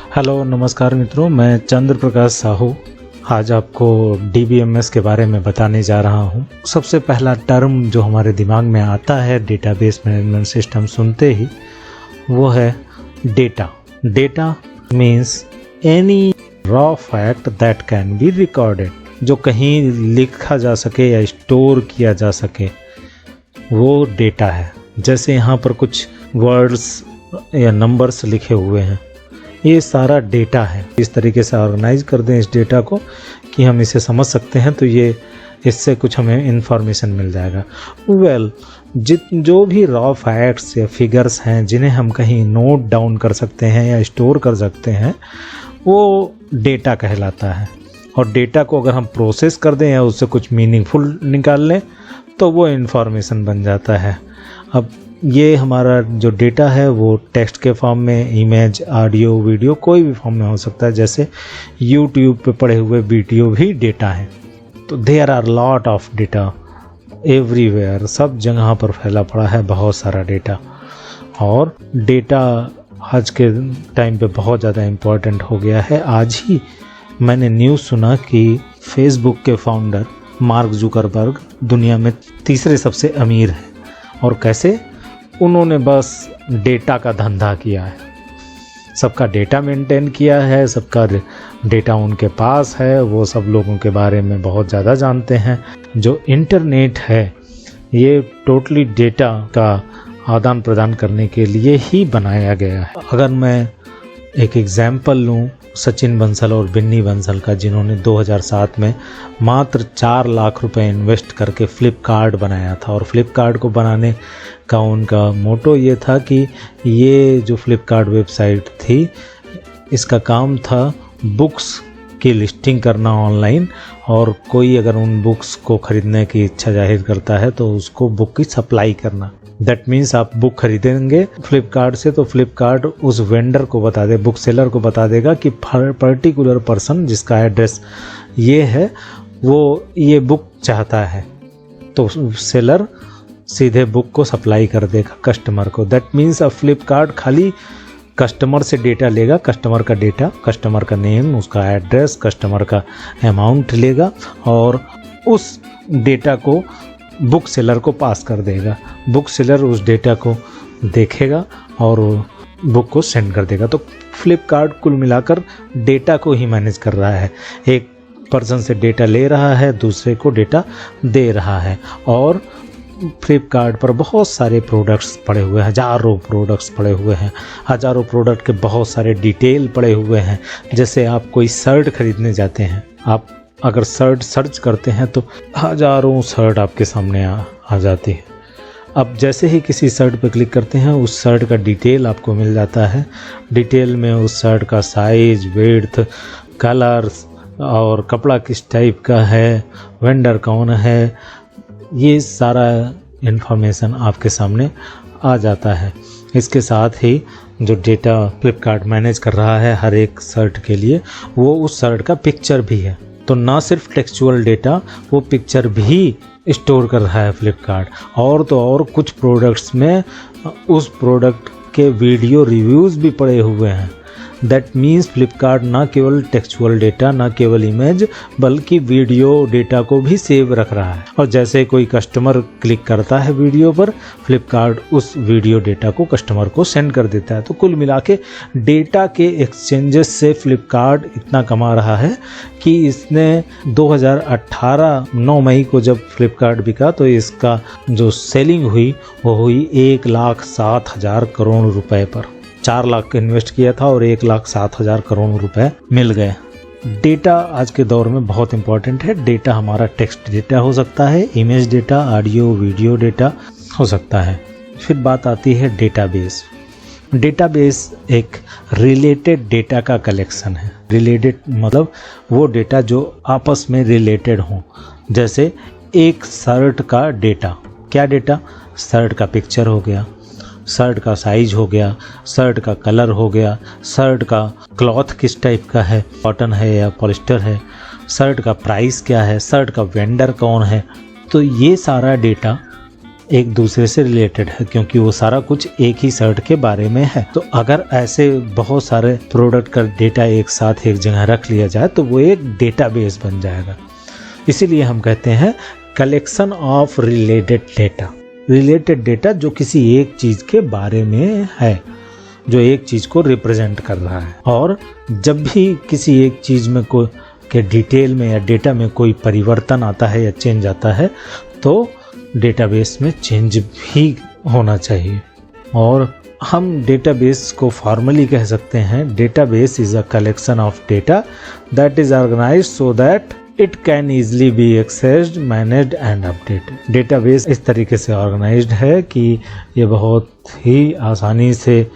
Hello नमस्कार मित्रों, मैं चंद्र प्रकाश साहू आज आपको DBMS के बारे में बताने जा रहा हूँ। सबसे पहला टर्म जो हमारे दिमाग में आता है डेटाबेस मैनेजमेंट सिस्टम सुनते ही वो है data. Data means any raw fact that can be recorded, जो कहीं लिखा जा सके या स्टोर किया जा सके, वो डेटा है। जैसे यहाँ पर कुछ वर्ड्स या नंबर्स लिखे हुए हैं, ये सारा डेटा है। इस तरीके से ऑर्गेनाइज कर दें इस डेटा को कि हम इसे समझ सकते हैं, तो ये इससे कुछ हमें इंफॉर्मेशन मिल जाएगा। जो भी रॉ फैक्ट्स या फिगर्स हैं जिन्हें हम कहीं नोट डाउन कर सकते हैं या स्टोर कर सकते हैं, वो डेटा कहलाता है। और डेटा को अगर हम प्रोसेस कर दें या उससे कुछ मीनिंगफुल निकाल लें तो वो इंफॉर्मेशन बन जाता है। अब ये हमारा जो डेटा है वो टेक्स्ट के फॉर्म में, इमेज, ऑडियो, वीडियो, कोई भी फॉर्म में हो सकता है। जैसे यूट्यूब पे पड़े हुए वीडियो भी डेटा हैं। तो there are lot of data everywhere, सब जगह पर फैला पड़ा है बहुत सारा डेटा। और डेटा आज के टाइम पे बहुत ज़्यादा इम्पोर्टेंट हो गया है। आज ही मैंने न्यूज़ सुना कि फेसबुक के फाउंडर मार्क जुकरबर्ग दुनिया में तीसरे सबसे अमीर हैं। और कैसे? उन्होंने बस डेटा का धंधा किया है, सबका डेटा मेंटेन किया है, सबका डेटा उनके पास है, वो सब लोगों के बारे में बहुत ज़्यादा जानते हैं। जो इंटरनेट है ये टोटली डेटा का आदान प्रदान करने के लिए ही बनाया गया है। अगर मैं एक एग्जाम्पल लूँ सचिन बंसल और बिन्नी बंसल का, जिन्होंने 2007 में मात्र 4 लाख रुपए इन्वेस्ट करके फ्लिपकार्ट बनाया था। और फ्लिपकार्ट को बनाने का उनका मोटो ये था कि ये जो फ्लिपकार्ट वेबसाइट थी, इसका काम था बुक्स की लिस्टिंग करना ऑनलाइन, और कोई अगर उन बुक्स को ख़रीदने की इच्छा जाहिर करता है तो उसको बुक की सप्लाई करना। दैट मीन्स आप बुक खरीदेंगे फ्लिपकार्ट से तो फ्लिपकार्ट उस वेंडर को बता दे, बुक सेलर को बता देगा कि पर्टिकुलर पर्सन जिसका एड्रेस ये है वो ये बुक चाहता है, तो सेलर सीधे बुक को सप्लाई कर देगा कस्टमर को। दैट मीन्स अब फ्लिपकार्ट खाली कस्टमर से डेटा लेगा, कस्टमर का डेटा, कस्टमर का नेम, उसका एड्रेस, कस्टमर का अमाउंट लेगा और उस डेटा को बुक सेलर को पास कर देगा। बुक सेलर उस डेटा को देखेगा और बुक को सेंड कर देगा। तो फ्लिपकार्ट कुल मिलाकर डेटा को ही मैनेज कर रहा है। एक पर्सन से डेटा ले रहा है, दूसरे को डेटा दे रहा है। और फ्लिपकार्ट पर बहुत सारे प्रोडक्ट्स पड़े हुए हैं, हज़ारों प्रोडक्ट्स पड़े हुए हैं, हज़ारों प्रोडक्ट के बहुत सारे डिटेल पड़े हुए हैं। जैसे आप कोई शर्ट खरीदने जाते हैं, आप अगर शर्ट सर्च करते हैं तो हज़ारों शर्ट आपके सामने आ जाती है। अब जैसे ही किसी शर्ट पर क्लिक करते हैं उस शर्ट का डिटेल आपको मिल जाता है। डिटेल में उस शर्ट का साइज, विड्थ, कलर्स और कपड़ा किस टाइप का है, वेंडर कौन है, ये सारा इन्फॉर्मेशन आपके सामने आ जाता है। इसके साथ ही जो डेटा फ्लिपकार्ट मैनेज कर रहा है हर एक शर्ट के लिए, वो उस शर्ट का पिक्चर भी है। तो ना सिर्फ टेक्सचुअल डेटा, वो पिक्चर भी स्टोर कर रहा है फ्लिपकार्ट। और तो और कुछ प्रोडक्ट्स में उस प्रोडक्ट के वीडियो रिव्यूज़ भी पड़े हुए हैं। दैट मीन्स फ्लिपकार्ट ना केवल टेक्सचुअल डेटा, ना केवल इमेज, बल्कि वीडियो डेटा को भी सेव रख रहा है। और जैसे कोई कस्टमर क्लिक करता है वीडियो पर, फ्लिपकार्ट उस वीडियो डेटा को कस्टमर को सेंड कर देता है। तो कुल मिला के डेटा के एक्सचेंजेस से फ्लिपकार्ट इतना कमा रहा है कि इसने 2018 9 मई को जब फ्लिपकार्ट बिका तो इसका जो सेलिंग हुई वो हुई 1,07,000 करोड़ रुपए पर। 4 लाख इन्वेस्ट किया था और 1,07,000 करोड़ रुपए मिल गए। डेटा आज के दौर में बहुत इंपॉर्टेंट है। डेटा हमारा टेक्स्ट डेटा हो सकता है, image data, audio video data हो सकता है। फिर बात आती है डेटाबेस। डेटाबेस एक रिलेटेड डेटा का कलेक्शन है। रिलेटेड मतलब वो डेटा जो आपस में रिलेटेड हों। जैसे एक शर्ट का डेटा, क्या डेटा? शर्ट का पिक्चर हो गया, शर्ट का साइज हो गया, शर्ट का कलर हो गया, शर्ट का क्लॉथ किस टाइप का है, कॉटन है या पॉलिस्टर है, शर्ट का प्राइस क्या है, शर्ट का वेंडर कौन है। तो ये सारा डेटा एक दूसरे से रिलेटेड है, क्योंकि वो सारा कुछ एक ही सर्ट के बारे में है। तो अगर ऐसे बहुत सारे प्रोडक्ट का डेटा एक साथ एक जगह रख लिया जाए तो वो एक डेटाबेस बन जाएगा। इसीलिए हम कहते हैं collection of related data. Related data जो किसी एक चीज़ के बारे में है, जो एक चीज़ को रिप्रेजेंट कर रहा है। और जब भी किसी एक चीज़ में कोई के डिटेल में या डेटा में कोई परिवर्तन आता है या चेंज आता है तो डेटाबेस में चेंज भी होना चाहिए। और हम डेटाबेस को फॉर्मली कह सकते हैं, database is a collection of data that is organized so that it can easily be accessed, managed and updated. Database इस तरीके से ऑर्गेनाइज्ड है कि ये बहुत ही आसानी से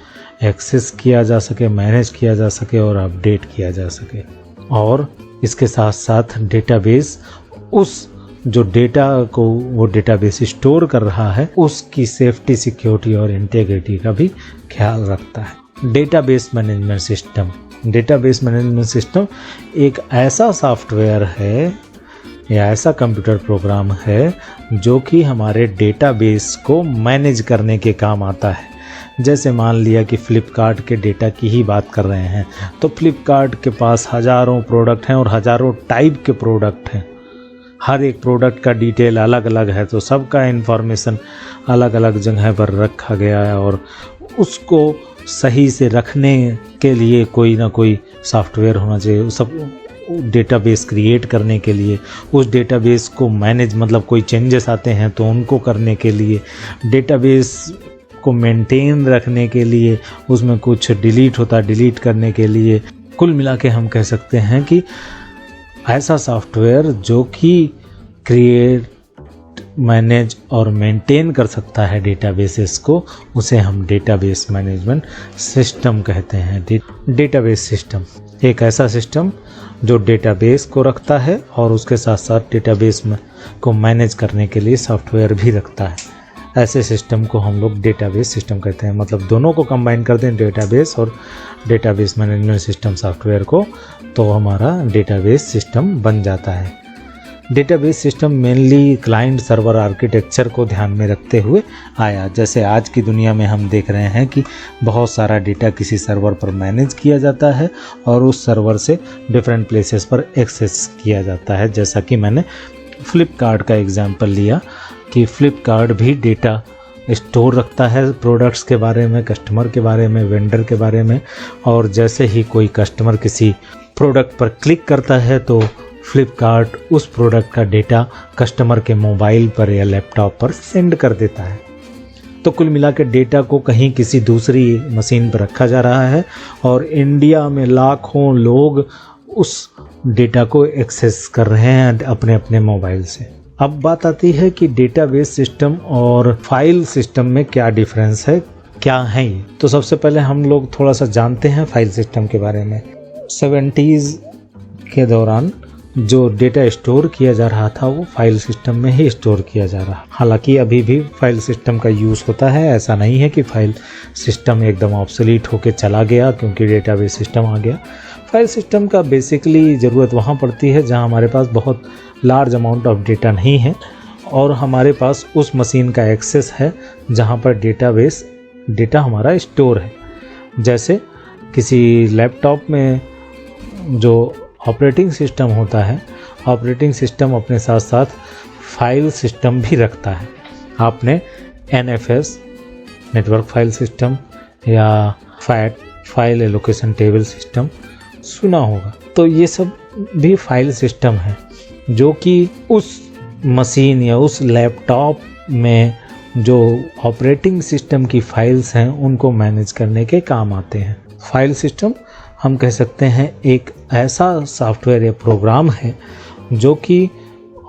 एक्सेस किया जा सके, मैनेज किया जा सके और अपडेट किया जा सके। और इसके साथ साथ डेटाबेस उस जो डेटा को वो डेटाबेस स्टोर कर रहा है उसकी सेफ्टी, सिक्योरिटी और इंटीग्रिटी का भी ख्याल रखता है। Database management system. Database management system एक ऐसा सॉफ्टवेयर है या ऐसा कंप्यूटर प्रोग्राम है जो कि हमारे डेटाबेस को मैनेज करने के काम आता है। जैसे मान लिया कि फ़्लिपकार्ट के डेटा की ही बात कर रहे हैं, तो फ़्लिपकार्ट के पास हज़ारों प्रोडक्ट हैं और हज़ारों टाइप के प्रोडक्ट हैं। हर एक प्रोडक्ट का डिटेल अलग अलग है, तो सबका इन्फॉर्मेशन अलग अलग जगह पर रखा गया है और उसको सही से रखने के लिए कोई ना कोई सॉफ्टवेयर होना चाहिए। उस सब डेटाबेस क्रिएट करने के लिए, उस डेटाबेस को मैनेज, मतलब कोई चेंजेस आते हैं तो उनको करने के लिए, डेटाबेस को मेंटेन रखने के लिए, उसमें कुछ डिलीट होता है डिलीट करने के लिए। कुल मिला के हम कह सकते हैं कि ऐसा सॉफ्टवेयर जो कि क्रिएट, मैनेज और मेंटेन कर सकता है डेटाबेसेस को, उसे हम डेटाबेस मैनेजमेंट सिस्टम कहते हैं। डेटाबेस सिस्टम एक ऐसा सिस्टम जो डेटाबेस को रखता है और उसके साथ साथ डेटाबेस में को मैनेज करने के लिए सॉफ्टवेयर भी रखता है। ऐसे सिस्टम को हम लोग डेटाबेस सिस्टम कहते हैं। मतलब दोनों को कंबाइन कर दें, डेटाबेस और डेटाबेस मैनेजमेंट सिस्टम सॉफ्टवेयर को, तो हमारा डेटाबेस सिस्टम बन जाता है। Database system mainly client server architecture को ध्यान में रखते हुए आया। जैसे आज की दुनिया में हम देख रहे हैं कि बहुत सारा डेटा किसी सर्वर पर मैनेज किया जाता है और उस सर्वर से डिफरेंट प्लेसेस पर एक्सेस किया जाता है। जैसा कि मैंने फ़्लिपकार्ट का एग्जांपल लिया कि फ़्लिपकार्ट भी डेटा स्टोर रखता है प्रोडक्ट्स के बारे में, कस्टमर के बारे में, वेंडर के बारे में। और जैसे ही कोई कस्टमर किसी प्रोडक्ट पर क्लिक करता है तो फ़्लिपकार्ट उस प्रोडक्ट का डेटा कस्टमर के मोबाइल पर या लैपटॉप पर सेंड कर देता है। तो कुल मिला के डेटा को कहीं किसी दूसरी मशीन पर रखा जा रहा है और इंडिया में लाखों लोग उस डेटा को एक्सेस कर रहे हैं अपने अपने मोबाइल से। अब बात आती है कि डेटाबेस सिस्टम और फाइल सिस्टम में क्या डिफरेंस है, क्या है ये। तो सबसे पहले हम लोग थोड़ा सा जानते हैं फाइल सिस्टम के बारे में। 70s के दौरान जो डेटा स्टोर किया जा रहा था वो फाइल सिस्टम में ही स्टोर किया जा रहा। हालांकि अभी भी फाइल सिस्टम का यूज़ होता है, ऐसा नहीं है कि फाइल सिस्टम एकदम ऑब्सोलीट होकर चला गया क्योंकि डेटाबेस सिस्टम आ गया। फाइल सिस्टम का बेसिकली ज़रूरत वहाँ पड़ती है जहाँ हमारे पास बहुत लार्ज अमाउंट ऑफ डेटा नहीं है और हमारे पास उस मशीन का एक्सेस है जहाँ पर डेटा हमारा स्टोर है। जैसे किसी लैपटॉप में जो ऑपरेटिंग सिस्टम होता है, ऑपरेटिंग सिस्टम अपने साथ साथ फाइल सिस्टम भी रखता है। आपने NFS नेटवर्क फाइल सिस्टम या FAT file allocation table system सुना होगा। तो ये सब भी फाइल सिस्टम है जो कि उस मशीन या उस लैपटॉप में जो ऑपरेटिंग सिस्टम की फाइल्स हैं उनको मैनेज करने के काम आते हैं। फाइल सिस्टम हम कह सकते हैं एक ऐसा सॉफ्टवेयर या प्रोग्राम है जो कि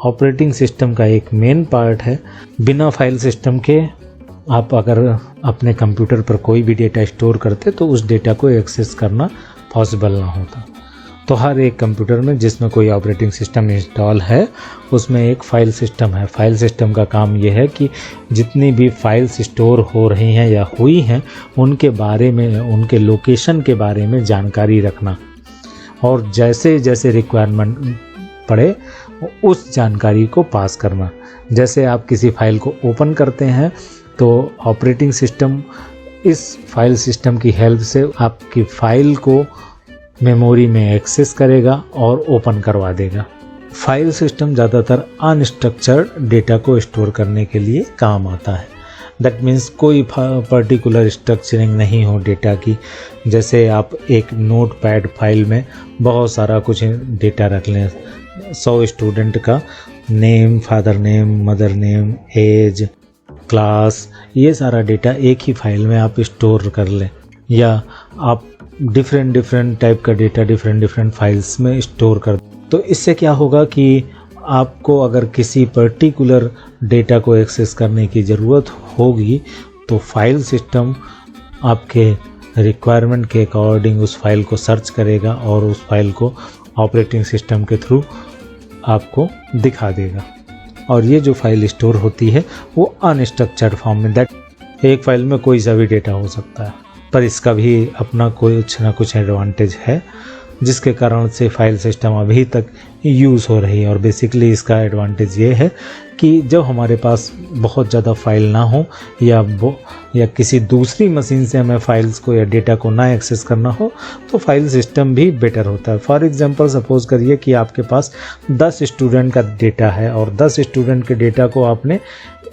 ऑपरेटिंग सिस्टम का एक मेन पार्ट है। बिना फाइल सिस्टम के आप अगर अपने कंप्यूटर पर कोई भी डेटा स्टोर करते तो उस डेटा को एक्सेस करना पॉसिबल ना होता। तो हर एक कंप्यूटर में जिसमें कोई ऑपरेटिंग सिस्टम इंस्टॉल है उसमें एक फ़ाइल सिस्टम है। फाइल सिस्टम का काम यह है कि जितनी भी फाइल्स स्टोर हो रही हैं या हुई हैं उनके बारे में, उनके लोकेशन के बारे में जानकारी रखना और जैसे जैसे रिक्वायरमेंट पड़े उस जानकारी को पास करना। जैसे आप किसी फाइल को ओपन करते हैं तो ऑपरेटिंग सिस्टम इस फाइल सिस्टम की हेल्प से आपकी फाइल को मेमोरी में एक्सेस करेगा और ओपन करवा देगा। फाइल सिस्टम ज़्यादातर अनस्ट्रक्चर्ड डेटा को स्टोर करने के लिए काम आता है। दैट मीन्स कोई पर्टिकुलर स्ट्रक्चरिंग नहीं हो डेटा की। जैसे आप एक नोटपैड फाइल में बहुत सारा कुछ डेटा रख लें, 100 स्टूडेंट का name, father name, mother name, age, class, ये सारा डेटा एक ही फाइल में आप स्टोर कर लें, या आप डिफरेंट टाइप का डेटा डिफरेंट फाइल्स में स्टोर कर। तो इससे क्या होगा कि आपको अगर किसी पर्टिकुलर डेटा को एक्सेस करने की ज़रूरत होगी तो फाइल सिस्टम आपके रिक्वायरमेंट के अकॉर्डिंग उस फाइल को सर्च करेगा और उस फाइल को ऑपरेटिंग सिस्टम के थ्रू आपको दिखा देगा। और ये जो फाइल स्टोर होती है वो अनस्ट्रक्चर्ड फॉर्म में, दैट एक फाइल में कोई सा भी डेटा हो सकता है, पर इसका भी अपना कुछ ना कुछ एडवांटेज है जिसके कारण से फाइल सिस्टम अभी तक यूज़ हो रही है। और बेसिकली इसका एडवांटेज ये है कि जब हमारे पास बहुत ज़्यादा फाइल ना हो या किसी दूसरी मशीन से हमें फाइल्स को या डेटा को ना एक्सेस करना हो तो फाइल सिस्टम भी बेटर होता है। फॉर एग्जांपल सपोज़ करिए कि आपके पास 10 स्टूडेंट का डेटा है और 10 स्टूडेंट के डेटा को आपने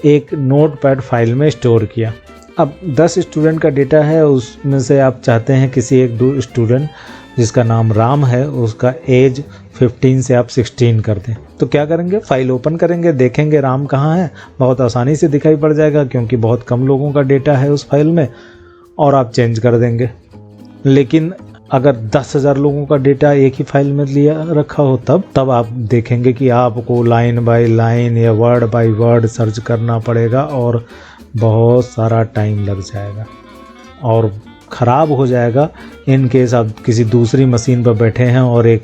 एक नोटपैड फाइल में स्टोर किया। अब 10 स्टूडेंट का डेटा है, उसमें से आप चाहते हैं किसी एक दो स्टूडेंट जिसका नाम राम है उसका एज 15 से आप 16 कर दें। तो क्या करेंगे, फाइल ओपन करेंगे, देखेंगे राम कहाँ है, बहुत आसानी से दिखाई पड़ जाएगा क्योंकि बहुत कम लोगों का डेटा है उस फाइल में, और आप चेंज कर देंगे। लेकिन अगर 10,000 लोगों का डेटा एक ही फाइल में लिया रखा हो तब आप देखेंगे कि आपको लाइन बाय लाइन या वर्ड बाय वर्ड सर्च करना पड़ेगा और बहुत सारा टाइम लग जाएगा और ख़राब हो जाएगा इन केस आप किसी दूसरी मशीन पर बैठे हैं और एक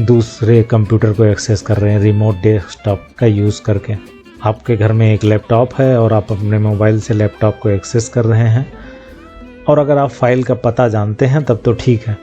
दूसरे कंप्यूटर को एक्सेस कर रहे हैं रिमोट डेस्कटॉप का यूज़ करके। आपके घर में एक लैपटॉप है और आप अपने मोबाइल से लैपटॉप को एक्सेस कर रहे हैं, और अगर आप फाइल का पता जानते हैं तब तो ठीक है,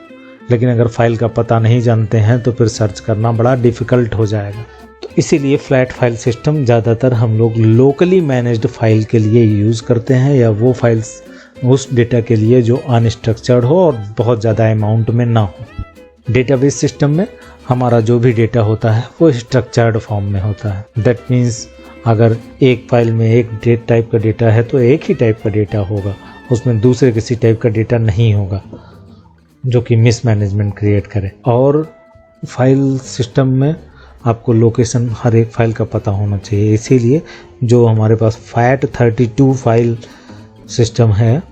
लेकिन अगर फाइल का पता नहीं जानते हैं तो फिर सर्च करना बड़ा डिफ़िकल्ट हो जाएगा। तो इसीलिए फ्लैट फाइल सिस्टम ज़्यादातर हम लोग लोकली मैनेज्ड फाइल के लिए यूज़ करते हैं, या वो फाइल्स उस डेटा के लिए जो अनस्ट्रक्चर्ड हो और बहुत ज़्यादा अमाउंट में ना हो। डेटाबेस सिस्टम में हमारा जो भी डेटा होता है वो स्ट्रक्चर्ड फॉर्म में होता है। दैट मीन्स अगर एक फाइल में एक टाइप का डेटा है तो एक ही टाइप का डेटा होगा, उसमें दूसरे किसी टाइप का डेटा नहीं होगा जो कि मिसमैनेजमेंट क्रिएट करे। और फाइल सिस्टम में आपको लोकेशन हर एक फाइल का पता होना चाहिए, इसीलिए जो हमारे पास FAT32 फाइल सिस्टम है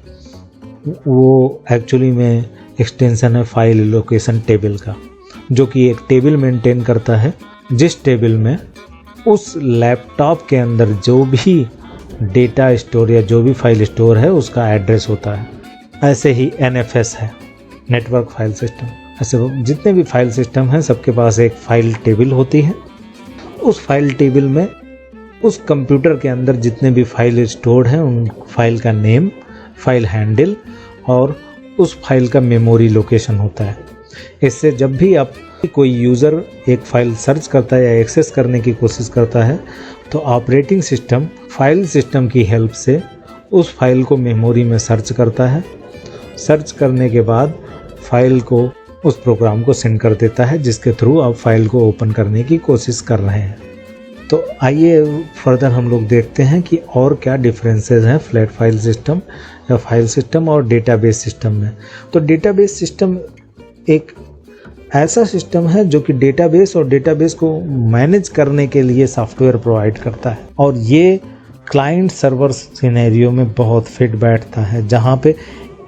वो एक्चुअली में एक्सटेंशन है फाइल लोकेशन टेबल का, जो कि एक टेबल मेंटेन करता है जिस टेबल में उस लैपटॉप के अंदर जो भी डेटा स्टोर या जो भी फाइल स्टोर है उसका एड्रेस होता है। ऐसे ही NFS है, नेटवर्क फाइल सिस्टम। ऐसे जितने भी फाइल सिस्टम हैं सबके पास एक फाइल टेबल होती है। उस फाइल टेबल में उस कंप्यूटर के अंदर जितने भी फाइल स्टोर्ड हैं उन फाइल का नेम, फाइल हैंडल और उस फाइल का मेमोरी लोकेशन होता है। इससे जब भी आप कोई यूज़र एक फ़ाइल सर्च करता है या एक्सेस करने की कोशिश करता है तो ऑपरेटिंग सिस्टम फाइल सिस्टम की हेल्प से उस फाइल को मेमोरी में सर्च करता है। सर्च करने के बाद फाइल को उस प्रोग्राम को सेंड कर देता है जिसके थ्रू आप फाइल को ओपन करने की कोशिश कर रहे हैं। तो आइए फर्दर हम लोग देखते हैं कि और क्या डिफरेंसेस हैं फ्लैट फाइल सिस्टम या फाइल सिस्टम और डेटाबेस सिस्टम में। तो डेटाबेस सिस्टम एक ऐसा सिस्टम है जो कि डेटाबेस और डेटाबेस को मैनेज करने के लिए सॉफ्टवेयर प्रोवाइड करता है, और ये क्लाइंट सर्वर सिनेरियो में बहुत फिट बैठता है, जहाँ पे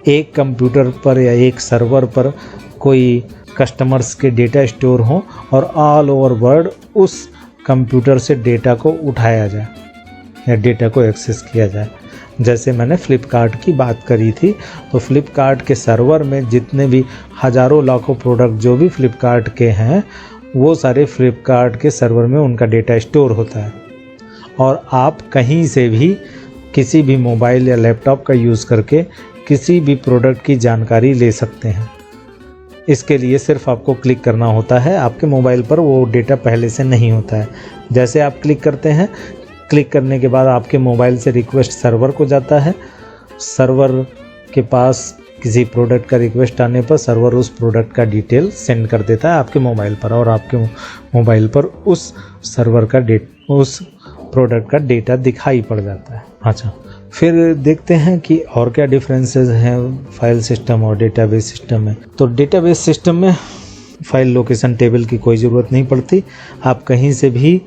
एक कंप्यूटर पर या एक सर्वर पर कोई कस्टमर्स के डेटा स्टोर हो और ऑल ओवर वर्ल्ड उस कंप्यूटर से डेटा को उठाया जाए या डेटा को एक्सेस किया जाए। जैसे मैंने फ़्लिपकार्ट की बात करी थी, तो फ़्लिपकार्ट के सर्वर में जितने भी हज़ारों लाखों प्रोडक्ट जो भी फ़्लिपकार्ट के हैं वो सारे फ़्लिपकार्ट के सर्वर में उनका डेटा स्टोर होता है, और आप कहीं से भी किसी भी मोबाइल या लैपटॉप का यूज़ करके किसी भी प्रोडक्ट की जानकारी ले सकते हैं। इसके लिए सिर्फ आपको क्लिक करना होता है, आपके मोबाइल पर वो डेटा पहले से नहीं होता है। जैसे आप क्लिक करते हैं, क्लिक करने के बाद आपके मोबाइल से रिक्वेस्ट सर्वर को जाता है। सर्वर के पास किसी प्रोडक्ट का रिक्वेस्ट आने पर सर्वर उस प्रोडक्ट का डिटेल सेंड कर देता है आपके मोबाइल पर, और आपके मोबाइल पर उस सर्वर का उस प्रोडक्ट का डेटा दिखाई पड़ जाता है। अच्छा, फिर देखते हैं कि और क्या डिफरेंसेस हैं फाइल सिस्टम और डेटाबेस सिस्टम में। तो डेटाबेस सिस्टम में फाइल लोकेशन टेबल की कोई ज़रूरत नहीं पड़ती। आप कहीं से भी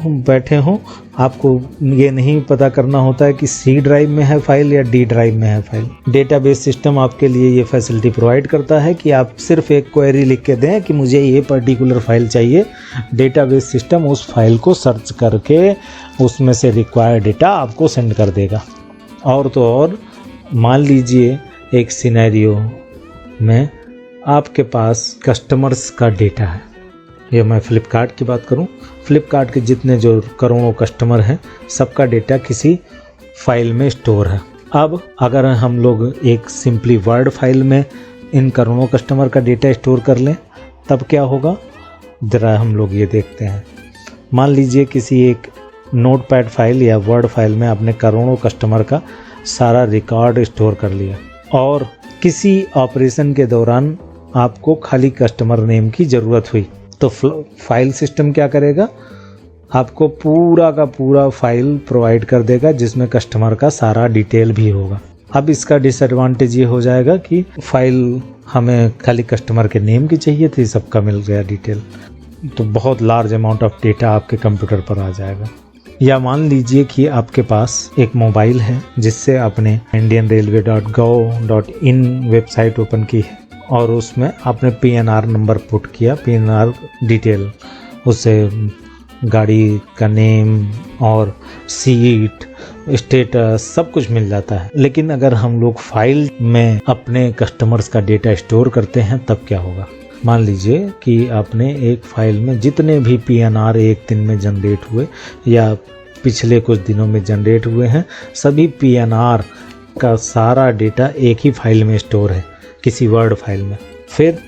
बैठे हों, आपको ये नहीं पता करना होता है कि सी ड्राइव में है फाइल या डी ड्राइव में है फाइल। डेटाबेस सिस्टम आपके लिए ये फैसिलिटी प्रोवाइड करता है कि आप सिर्फ एक क्वेरी लिख के दें कि मुझे ये पर्टिकुलर फाइल चाहिए, डेटाबेस सिस्टम उस फाइल को सर्च करके उसमें से रिक्वायर्ड डेटा आपको सेंड कर देगा। और तो और, मान लीजिए एक सिनेरियो में आपके पास कस्टमर्स का डेटा है, ये मैं फ़्लिपकार्ट की बात करूं, फ़्लिपकार्ट के जितने जो करोड़ों कस्टमर हैं सबका डेटा किसी फाइल में स्टोर है। अब अगर हम लोग एक सिंपली वर्ड फाइल में इन करोड़ों कस्टमर का डेटा स्टोर कर लें तब क्या होगा, ज़रा हम लोग ये देखते हैं। मान लीजिए किसी एक नोटपैड फाइल या वर्ड फाइल में आपने करोड़ों कस्टमर का सारा रिकॉर्ड स्टोर कर लिया, और किसी ऑपरेशन के दौरान आपको खाली कस्टमर नेम की ज़रूरत हुई, तो फाइल सिस्टम क्या करेगा, आपको पूरा का पूरा फाइल प्रोवाइड कर देगा जिसमें कस्टमर का सारा डिटेल भी होगा। अब इसका डिसएडवांटेज ये हो जाएगा कि फाइल हमें खाली कस्टमर के नेम की चाहिए थी, सबका मिल गया डिटेल, तो बहुत लार्ज अमाउंट ऑफ डेटा आपके कंप्यूटर पर आ जाएगा। या मान लीजिए कि आपके पास एक मोबाइल है जिससे आपने indianrailway.gov.in वेबसाइट ओपन की है, और उसमें आपने PNR नंबर पुट किया, PNR डिटेल, उससे गाड़ी का नेम और सीट, स्टेटस सब कुछ मिल जाता है। लेकिन अगर हम लोग फाइल में अपने कस्टमर्स का डेटा स्टोर करते हैं तब क्या होगा। मान लीजिए कि आपने एक फाइल में जितने भी PNR एक दिन में जनरेट हुए या पिछले कुछ दिनों में जनरेट हुए हैं, सभी PNR का सारा डेटा एक ही फाइल में स्टोर है, किसी वर्ड फाइल में। फिर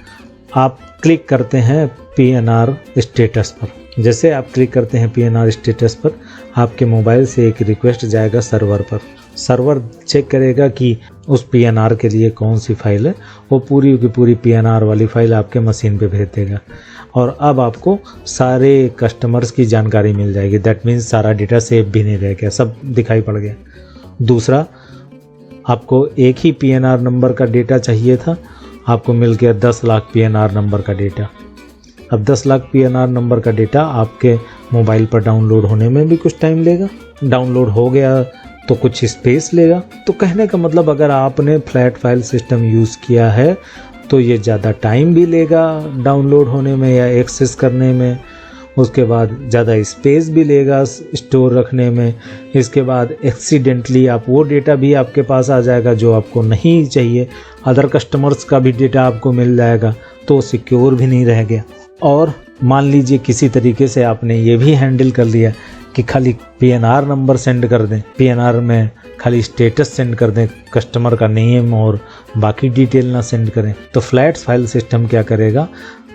आप क्लिक करते हैं PNR स्टेटस पर। जैसे आप क्लिक करते हैं PNR स्टेटस पर, आपके मोबाइल से एक रिक्वेस्ट जाएगा सर्वर पर। सर्वर चेक करेगा कि उस PNR के लिए कौन सी फाइल है, वो पूरी की पूरी PNR वाली फाइल आपके मशीन पे भेज देगा, और अब आपको सारे कस्टमर्स की जानकारी मिल जाएगी। दैट मीन्स सारा डेटा सेव भी नहीं रह गया, सब दिखाई पड़ गया। दूसरा, आपको एक ही PNR नंबर का डेटा चाहिए था, आपको मिल गया 10 लाख PNR नंबर का डेटा। अब 10 लाख PNR नंबर का डेटा आपके मोबाइल पर डाउनलोड होने में भी कुछ टाइम लेगा, डाउनलोड हो गया तो कुछ स्पेस लेगा। तो कहने का मतलब, अगर आपने फ्लैट फाइल सिस्टम यूज़ किया है तो ये ज़्यादा टाइम भी लेगा डाउनलोड होने में या एक्सेस करने में, उसके बाद ज़्यादा स्पेस भी लेगा स्टोर रखने में। इसके बाद एक्सीडेंटली आप वो डेटा भी आपके पास आ जाएगा जो आपको नहीं चाहिए, अदर कस्टमर्स का भी डेटा आपको मिल जाएगा, तो सिक्योर भी नहीं रह गया। और मान लीजिए किसी तरीके से आपने ये भी हैंडल कर लिया कि खाली PNR नंबर सेंड कर दें, PNR में खाली स्टेटस सेंड कर दें, कस्टमर का नेम और बाकी डिटेल ना सेंड करें, तो फ्लैट फाइल सिस्टम क्या करेगा,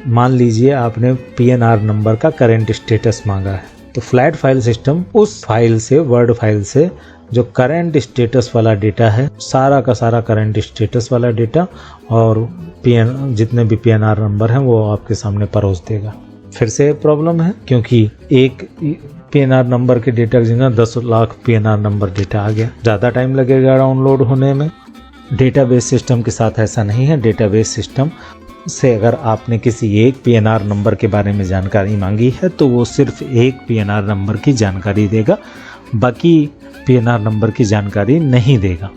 मान लीजिए आपने PNR नंबर का करंट स्टेटस मांगा है, तो फ्लैट फाइल सिस्टम उस फाइल से, वर्ड फाइल से जो करंट स्टेटस वाला डेटा है, सारा का सारा करंट स्टेटस वाला डेटा और जितने भी PNR नंबर हैं वो आपके सामने परोस देगा। फिर से प्रॉब्लम है, क्योंकि एक PNR नंबर के डेटा की जगह 10 लाख PNR नंबर डेटा आ गया, ज़्यादा टाइम लगेगा डाउनलोड होने में। डेटाबेस सिस्टम के साथ ऐसा नहीं है। डेटाबेस सिस्टम से अगर आपने किसी एक PNR नंबर के बारे में जानकारी मांगी है तो वो सिर्फ एक PNR नंबर की जानकारी देगा, बाकी PNR नंबर की जानकारी नहीं देगा,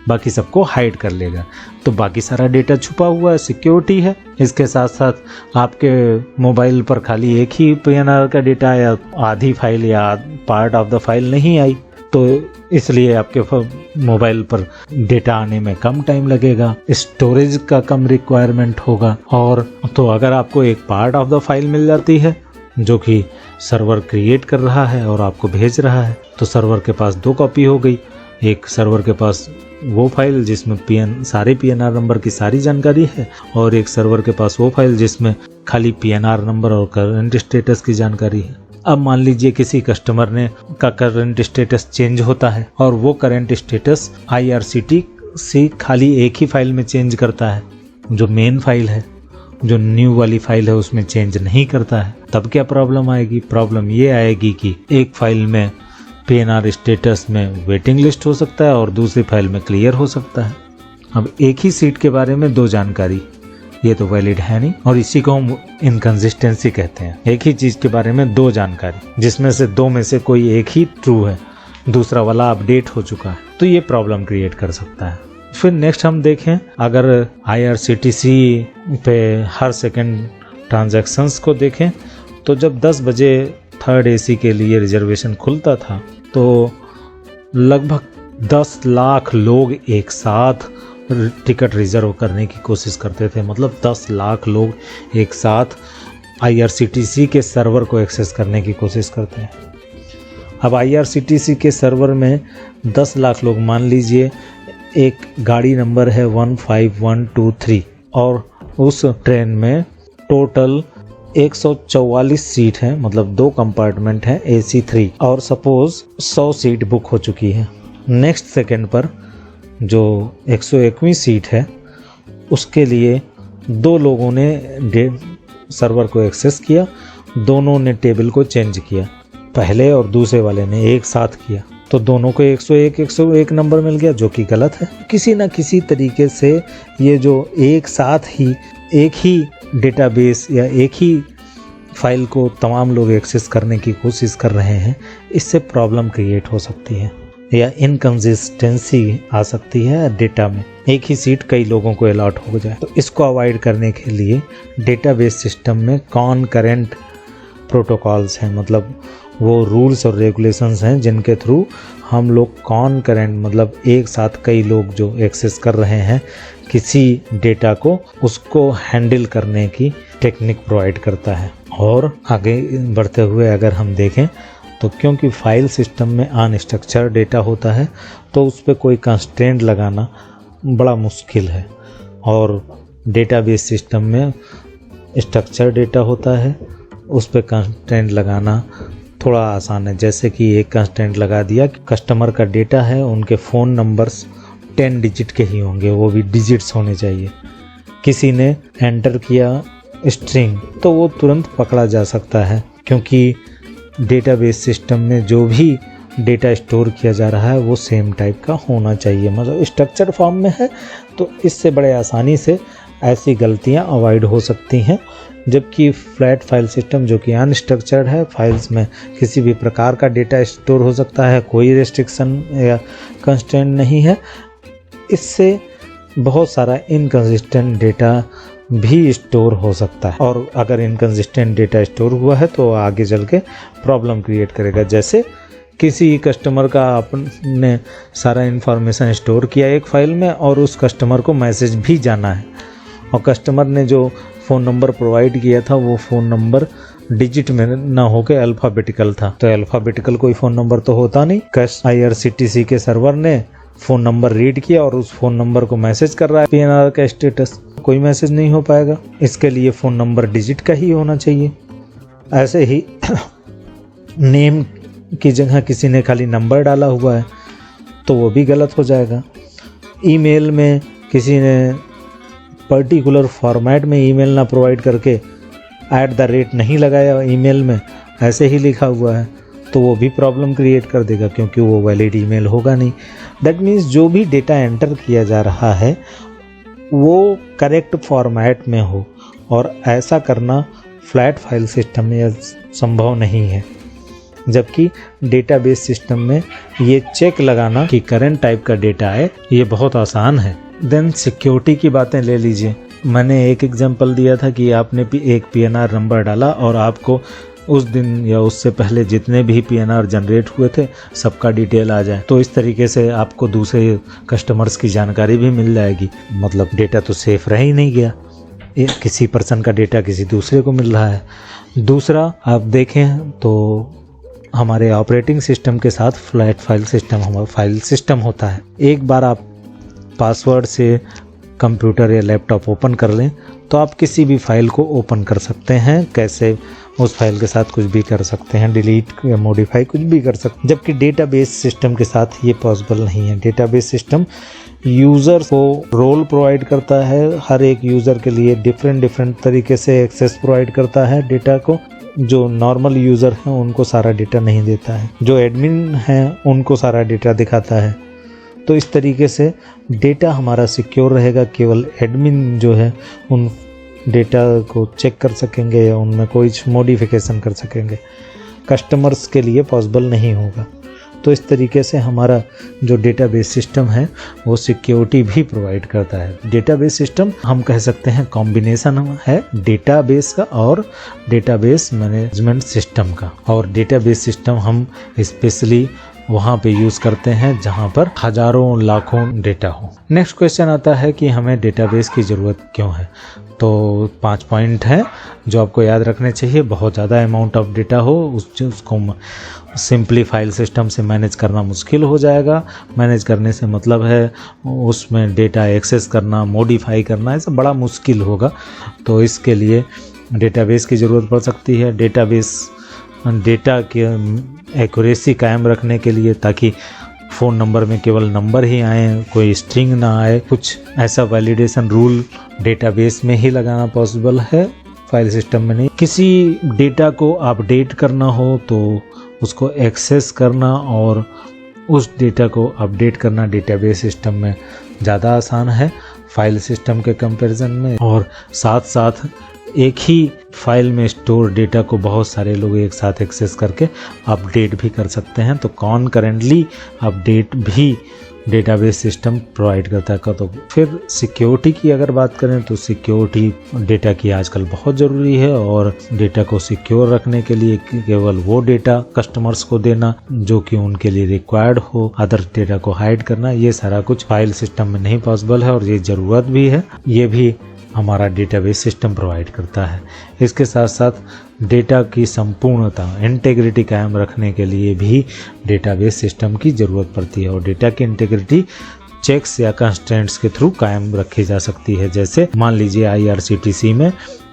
बाकी सबको हाइड कर लेगा। तो बाकी सारा डेटा छुपा हुआ है, सिक्योरिटी है। इसके साथ साथ आपके मोबाइल पर खाली एक ही PNR का डेटा आया, आधी फाइल या पार्ट ऑफ द फाइल नहीं आई, तो इसलिए आपके मोबाइल पर डेटा आने में कम टाइम लगेगा, स्टोरेज का कम रिक्वायरमेंट होगा। और तो अगर आपको एक पार्ट ऑफ द फाइल मिल जाती है जो कि सर्वर क्रिएट कर रहा है और आपको भेज रहा है, तो सर्वर के पास 2 कॉपी हो गई, एक सर्वर के पास वो फाइल जिसमें सारे PNR नंबर की सारी जानकारी है, और एक सर्वर के पास वो फाइल जिसमें खाली PNR नंबर और करंट स्टेटस की जानकारी है। अब मान लीजिए किसी कस्टमर ने का करंट स्टेटस चेंज होता है और वो करंट स्टेटस IRCTC खाली एक ही फाइल में चेंज करता है, जो मेन फाइल है, जो न्यू वाली फाइल है उसमें चेंज नहीं करता है। तब क्या प्रॉब्लम आएगी? प्रॉब्लम ये आएगी कि एक फाइल में PNR स्टेटस में वेटिंग लिस्ट हो सकता है और दूसरी फाइल में क्लियर हो सकता है। अब एक ही सीट के बारे में दो जानकारी, ये तो वैलिड है नहीं, और इसी को हम इनकंसिस्टेंसी कहते हैं। एक ही चीज के बारे में दो जानकारी, जिसमें से दो में से कोई एक ही ट्रू है, दूसरा वाला अपडेट हो चुका है, तो ये प्रॉब्लम क्रिएट कर सकता है। फिर नेक्स्ट हम देखें, अगर IRCTC पे हर सेकंड ट्रांजैक्शंस को देखें तो जब 10 बजे थर्ड AC के लिए रिजर्वेशन खुलता था तो लगभग 10 लाख लोग एक साथ टिकट रिजर्व करने की कोशिश करते थे। मतलब 10 लाख लोग एक साथ IRCTC के सर्वर को एक्सेस करने की कोशिश करते हैं। अब IRCTC के सर्वर में 10 लाख लोग, मान लीजिए एक गाड़ी नंबर है 15123 और उस ट्रेन में टोटल 144 सीट है, मतलब 2 कंपार्टमेंट है AC3, और सपोज 100 सीट बुक हो चुकी है। नेक्स्ट सेकंड पर जो 101वीं सीट है उसके लिए 2 लोगों ने सर्वर को एक्सेस किया, दोनों ने टेबल को चेंज किया, पहले और दूसरे वाले ने एक साथ किया, तो दोनों को 101 नंबर मिल गया, जो कि गलत है। किसी ना किसी तरीके से ये जो एक साथ ही एक ही डेटाबेस या एक ही फाइल को तमाम लोग एक्सेस करने की कोशिश कर रहे हैं, इससे प्रॉब्लम क्रिएट हो सकती है या इनकंसिस्टेंसी आ सकती है डेटा में। एक ही सीट कई लोगों को अलॉट हो जाए, तो इसको अवॉइड करने के लिए डेटाबेस सिस्टम में कॉनकरेंट प्रोटोकॉल्स हैं, मतलब वो रूल्स और रेगुलेशंस हैं जिनके थ्रू हम लोग कॉनकरेंट, मतलब एक साथ कई लोग जो एक्सेस कर रहे हैं किसी डेटा को, उसको हैंडल करने की टेक्निक प्रोवाइड करता है। और आगे बढ़ते हुए अगर हम देखें तो क्योंकि फाइल सिस्टम में अनस्ट्रक्चर डेटा होता है तो उस पर कोई कंस्ट्रेंट लगाना बड़ा मुश्किल है, और डेटाबेस सिस्टम में स्ट्रक्चर डेटा होता है, उस पर कंस्ट्रेंट लगाना थोड़ा आसान है। जैसे कि एक कंस्ट्रेंट लगा दिया कि कस्टमर का डेटा है, उनके फ़ोन नंबर्स 10 डिजिट के ही होंगे, वो भी डिजिट्स होने चाहिए। किसी ने एंटर किया स्ट्रिंग तो वो तुरंत पकड़ा जा सकता है, क्योंकि डेटाबेस सिस्टम में जो भी डेटा स्टोर किया जा रहा है वो सेम टाइप का होना चाहिए, मतलब स्ट्रक्चर फॉर्म में है, तो इससे बड़े आसानी से ऐसी गलतियां अवॉइड हो सकती हैं। जबकि फ्लैट फाइल सिस्टम जो कि अनस्ट्रक्चर्ड है, फाइल्स में किसी भी प्रकार का डेटा स्टोर हो सकता है, कोई रेस्ट्रिक्शन या कंस्ट्रेंट नहीं है, इससे बहुत सारा इनकंसिस्टेंट डेटा भी स्टोर हो सकता है, और अगर इनकंसिस्टेंट डेटा स्टोर हुआ है तो आगे चल के प्रॉब्लम क्रिएट करेगा। जैसे किसी कस्टमर का आपने सारा इन्फॉर्मेशन स्टोर किया एक फाइल में और उस कस्टमर को मैसेज भी जाना है, और कस्टमर ने जो फ़ोन नंबर प्रोवाइड किया था वो फ़ोन नंबर डिजिट में ना होकर अल्फ़ाबेटिकल था, तो अल्फ़ाबेटिकल कोई फ़ोन नंबर तो होता नहीं। IRCTC के सर्वर ने फ़ोन नंबर रीड किया और उस फ़ोन नंबर को मैसेज कर रहा है PNR का स्टेटस, कोई मैसेज नहीं हो पाएगा। इसके लिए फ़ोन नंबर डिजिट का ही होना चाहिए। ऐसे ही नेम की जगह किसी ने खाली नंबर डाला हुआ है तो वो भी गलत हो जाएगा। ईमेल में किसी ने पर्टिकुलर फॉर्मेट में ईमेल ना प्रोवाइड करके @ नहीं लगाया ईमेल में, ऐसे ही लिखा हुआ है, तो वो भी प्रॉब्लम क्रिएट कर देगा, क्योंकि वो वैलिड ईमेल होगा नहीं। दैट मीन्स जो भी डेटा एंटर किया जा रहा है वो करेक्ट फॉर्मेट में हो, और ऐसा करना फ्लैट फाइल सिस्टम में संभव नहीं है। जबकि डेटाबेस सिस्टम में ये चेक लगाना कि करंट टाइप का डेटा है, ये बहुत आसान है। देन सिक्योरिटी की बातें ले लीजिए। मैंने एक एग्जांपल दिया था कि आपने एक PNR नंबर डाला और आपको उस दिन या उससे पहले जितने भी PNR जनरेट हुए थे सबका डिटेल आ जाए, तो इस तरीके से आपको दूसरे कस्टमर्स की जानकारी भी मिल जाएगी। मतलब डेटा तो सेफ रह ही नहीं गया, किसी पर्सन का डेटा किसी दूसरे को मिल रहा है। दूसरा आप देखें तो हमारे ऑपरेटिंग सिस्टम के साथ फ्लैट फाइल सिस्टम हमारा फाइल सिस्टम होता है। एक बार आप पासवर्ड से कंप्यूटर या लैपटॉप ओपन कर लें तो आप किसी भी फाइल को ओपन कर सकते हैं। कैसे? उस फाइल के साथ कुछ भी कर सकते हैं, डिलीट या मॉडिफाई कुछ भी कर सकते हैं। जबकि डेटाबेस सिस्टम के साथ ये पॉसिबल नहीं है। डेटाबेस सिस्टम यूज़र को रोल प्रोवाइड करता है, हर एक यूज़र के लिए डिफरेंट तरीके से एक्सेस प्रोवाइड करता है डेटा को। जो नॉर्मल यूज़र हैं उनको सारा डेटा नहीं देता है, जो एडमिन हैं उनको सारा डेटा दिखाता है। तो इस तरीके से डेटा हमारा सिक्योर रहेगा। केवल एडमिन जो है उन डेटा को चेक कर सकेंगे या उनमें कोई मॉडिफिकेशन कर सकेंगे। कस्टमर्स के लिए पॉसिबल नहीं होगा। तो इस तरीके से हमारा जो डेटाबेस सिस्टम है वो सिक्योरिटी भी प्रोवाइड करता है। डेटाबेस सिस्टम हम कह सकते हैं कॉम्बिनेशन है डेटाबेस का और डेटाबेस मैनेजमेंट सिस्टम का। और डेटाबेस सिस्टम हम स्पेशली वहाँ पे यूज़ करते हैं जहाँ पर हजारों लाखों डेटा हो। नेक्स्ट क्वेश्चन आता है कि हमें डेटाबेस की ज़रूरत क्यों है। तो 5 पॉइंट हैं जो आपको याद रखने चाहिए। बहुत ज़्यादा अमाउंट ऑफ डेटा हो उसको सिंपली फाइल सिस्टम से मैनेज करना मुश्किल हो जाएगा। मैनेज करने से मतलब है उसमें डेटा एक्सेस करना, मॉडिफाई करना, ऐसा बड़ा मुश्किल होगा। तो इसके लिए डेटाबेस की ज़रूरत पड़ सकती है। डेटाबेस डेटा के एक्यूरेसी कायम रखने के लिए, ताकि फ़ोन नंबर में केवल नंबर ही आए, कोई स्ट्रिंग ना आए, कुछ ऐसा वैलिडेशन रूल डेटाबेस में ही लगाना पॉसिबल है, फाइल सिस्टम में नहीं। किसी डेटा को अपडेट करना हो तो उसको एक्सेस करना और उस डेटा को अपडेट करना डेटाबेस सिस्टम में ज़्यादा आसान है फाइल सिस्टम के कंपैरिजन में। और साथ साथ एक ही फाइल में स्टोर डेटा को बहुत सारे लोग एक साथ एक्सेस करके अपडेट भी कर सकते हैं। तो कॉन्करेंटली अपडेट भी डेटाबेस सिस्टम प्रोवाइड करता है। तो फिर सिक्योरिटी की अगर बात करें तो सिक्योरिटी डेटा की आजकल बहुत ज़रूरी है। और डेटा को सिक्योर रखने के लिए केवल वो डेटा कस्टमर्स को देना जो कि उनके लिए रिक्वायर्ड हो, अदर डेटा को हाइड करना, ये सारा कुछ फाइल सिस्टम में नहीं पॉसिबल है और ये ज़रूरत भी है। ये भी हमारा डेटाबेस सिस्टम प्रोवाइड करता है। इसके साथ साथ डेटा की संपूर्णता, इंटेग्रिटी कायम रखने के लिए भी डेटाबेस सिस्टम की ज़रूरत पड़ती है। और डेटा की इंटेग्रिटी चेक्स या कंस्ट्रेंट्स के थ्रू कायम रखी जा सकती है। जैसे मान लीजिए IRCTC में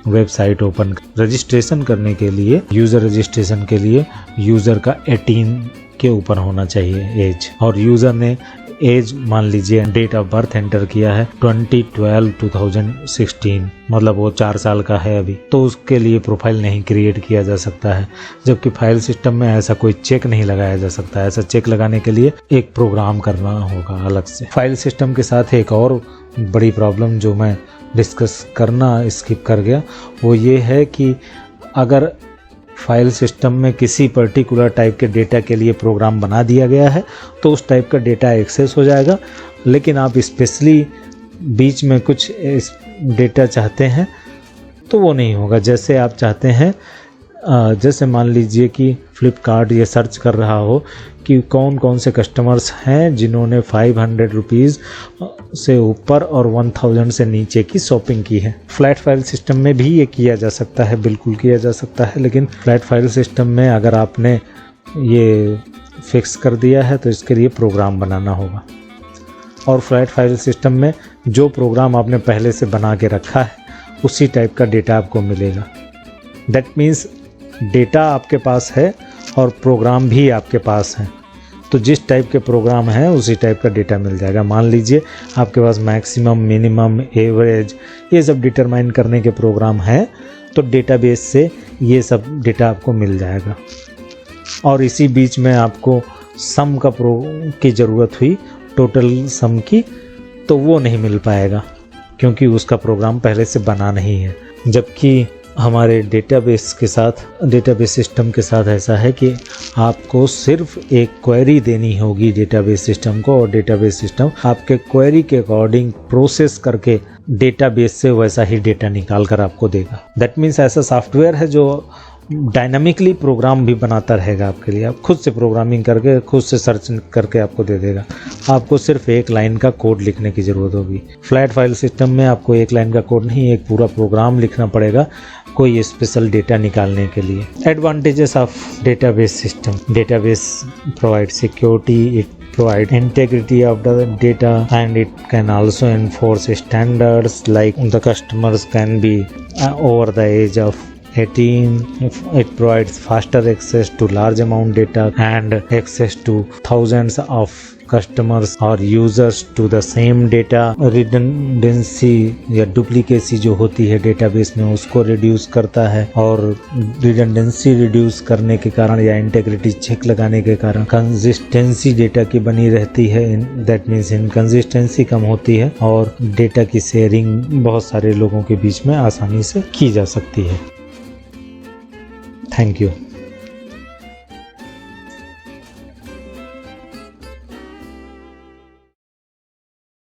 वेबसाइट ओपन रजिस्ट्रेशन करने के लिए, यूज़र रजिस्ट्रेशन के लिए यूज़र का 18 के ऊपर होना चाहिए एज, और यूज़र ने एज मान लीजिए डेट ऑफ बर्थ एंटर किया है 20/12/2016, मतलब वो 4 साल का है अभी, तो उसके लिए प्रोफाइल नहीं क्रिएट किया जा सकता है। जबकि फाइल सिस्टम में ऐसा कोई चेक नहीं लगाया जा सकता। ऐसा चेक लगाने के लिए एक प्रोग्राम करना होगा अलग से। फाइल सिस्टम के साथ एक और बड़ी प्रॉब्लम जो मैं डिस्कस करना स्किप कर गया वो ये है कि अगर फाइल सिस्टम में किसी पर्टिकुलर टाइप के डेटा के लिए प्रोग्राम बना दिया गया है तो उस टाइप का डेटा एक्सेस हो जाएगा। लेकिन आप स्पेशली बीच में कुछ डेटा चाहते हैं तो वो नहीं होगा। जैसे आप चाहते हैं, जैसे मान लीजिए कि फ्लिपकार्ट ये सर्च कर रहा हो कि कौन कौन से कस्टमर्स हैं जिन्होंने 500 रुपीज़ से ऊपर और 1000 से नीचे की शॉपिंग की है। फ्लैट फाइल सिस्टम में भी ये किया जा सकता है, बिल्कुल किया जा सकता है। लेकिन फ्लैट फाइल सिस्टम में अगर आपने ये फिक्स कर दिया है तो इसके लिए प्रोग्राम बनाना होगा। और फ्लैट फाइल सिस्टम में जो प्रोग्राम आपने पहले से बना के रखा है उसी टाइप का डेटा आपको मिलेगा। दैट मीन्स डेटा आपके पास है और प्रोग्राम भी आपके पास है, तो जिस टाइप के प्रोग्राम हैं उसी टाइप का डेटा मिल जाएगा। मान लीजिए आपके पास मैक्सिमम, मिनिमम, एवरेज ये सब डिटरमाइन करने के प्रोग्राम हैं तो डेटाबेस से ये सब डेटा आपको मिल जाएगा। और इसी बीच में आपको सम का की ज़रूरत हुई, टोटल सम की, तो वो नहीं मिल पाएगा क्योंकि उसका प्रोग्राम पहले से बना नहीं है। जबकि हमारे डेटाबेस के साथ, डेटाबेस सिस्टम के साथ ऐसा है कि आपको सिर्फ एक क्वेरी देनी होगी डेटाबेस सिस्टम को और डेटाबेस सिस्टम आपके क्वेरी के अकॉर्डिंग प्रोसेस करके डेटाबेस से वैसा ही डेटा निकाल कर आपको देगा। दैट मीन्स ऐसा सॉफ्टवेयर है जो डायनामिकली प्रोग्राम भी बनाता रहेगा आपके लिए। आप खुद से प्रोग्रामिंग करके, खुद से सर्च करके आपको दे देगा। आपको सिर्फ एक लाइन का कोड लिखने की ज़रूरत होगी। फ्लैट फाइल सिस्टम में आपको एक लाइन का कोड नहीं, एक पूरा प्रोग्राम लिखना पड़ेगा। कोई स्पेशल डेटा निकालने के लिए। Advantages of database system, database provide security, it provide integrity of the data, and it can also enforce standards like the customers can be over the age of 18. It provides faster access to large amount data and access to thousands of customers or users to the same data. Redundancy या duplicacy जो होती है database में उसको reduce करता है, और redundancy reduce करने के कारण या इंटेग्रिटी चेक लगाने के कारण कंसिस्टेंसी डेटा की बनी रहती है। दैट मीन्स इनकंसिस्टेंसी कम होती है और डेटा की शेयरिंग बहुत सारे लोगों के बीच में आसानी से की जा सकती है। Thank you.